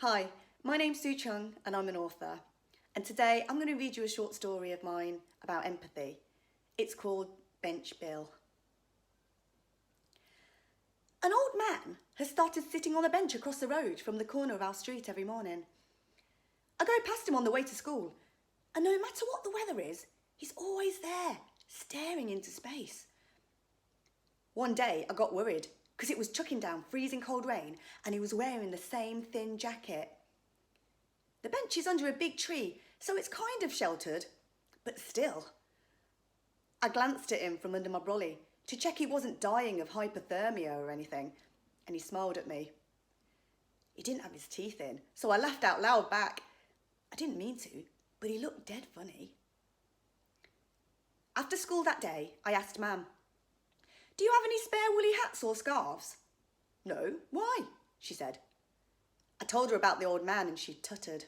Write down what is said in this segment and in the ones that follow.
Hi, my name's Cheung and I'm an author. And today I'm going to read you a short story of mine about empathy. It's called Bench Bill. An old man has started sitting on a bench across the road from the corner of our street every morning. I go past him on the way to school, and no matter what the weather is, he's always there, staring into space. One day I got worried because it was chucking down freezing cold rain and he was wearing the same thin jacket. The bench is under a big tree, so it's kind of sheltered, but still. I glanced at him from under my brolly to check he wasn't dying of hypothermia or anything, and he smiled at me. He didn't have his teeth in, so I laughed out loud back. I didn't mean to, but he looked dead funny. After school that day, I asked Mam, "Do you have any spare woolly hats or scarves?" "No, why?" she said. I told her about the old man and she tuttered.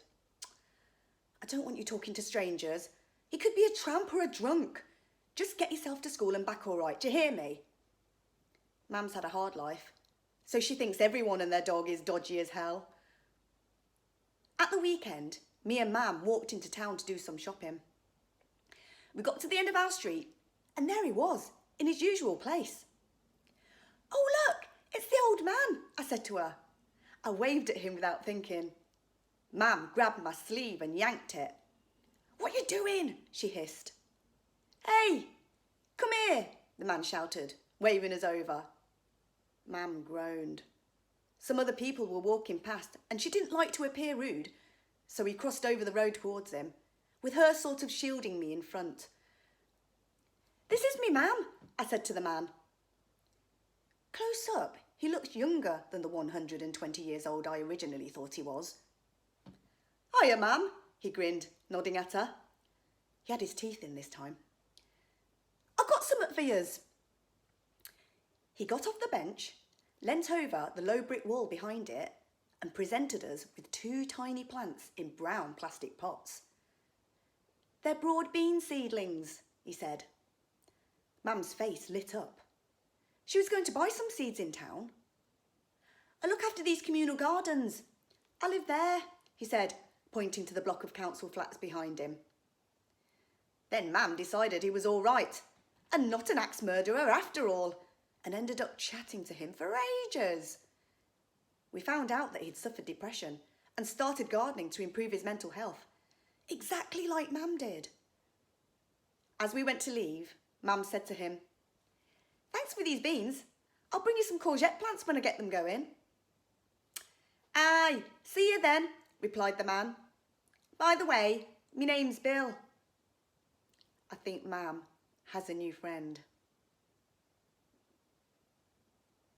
"I don't want you talking to strangers. He could be a tramp or a drunk. Just get yourself to school and back all right, do you hear me?" Mam's had a hard life, so she thinks everyone and their dog is dodgy as hell. At the weekend, me and Mam walked into town to do some shopping. We got to the end of our street and there he was, in his usual place. "Oh look, it's the old man," I said to her. I waved at him without thinking. Mam grabbed my sleeve and yanked it. "What you doing?" she hissed. "Hey, come here," the man shouted, waving us over. Mam groaned. Some other people were walking past and she didn't like to appear rude, so we crossed over the road towards him, with her sort of shielding me in front. "This is me, Mam," I said to the man. Close up, he looked younger than the 120 years old I originally thought he was. "Hiya, Mam," he grinned, nodding at her. He had his teeth in this time. "I got something for yous." He got off the bench, leant over the low brick wall behind it, and presented us with 2 tiny plants in brown plastic pots. "They're broad bean seedlings," he said. Mam's face lit up. She was going to buy some seeds in town. "I look after these communal gardens. I live there," he said, pointing to the block of council flats behind him. Then Mam decided he was all right, and not an axe murderer after all, and ended up chatting to him for ages. We found out that he'd suffered depression and started gardening to improve his mental health, exactly like Mam did. As we went to leave, Mam said to him, "Thanks for these beans. I'll bring you some courgette plants when I get them going." "Aye, see you then," replied the man. "By the way, me name's Bill." I think Mam has a new friend.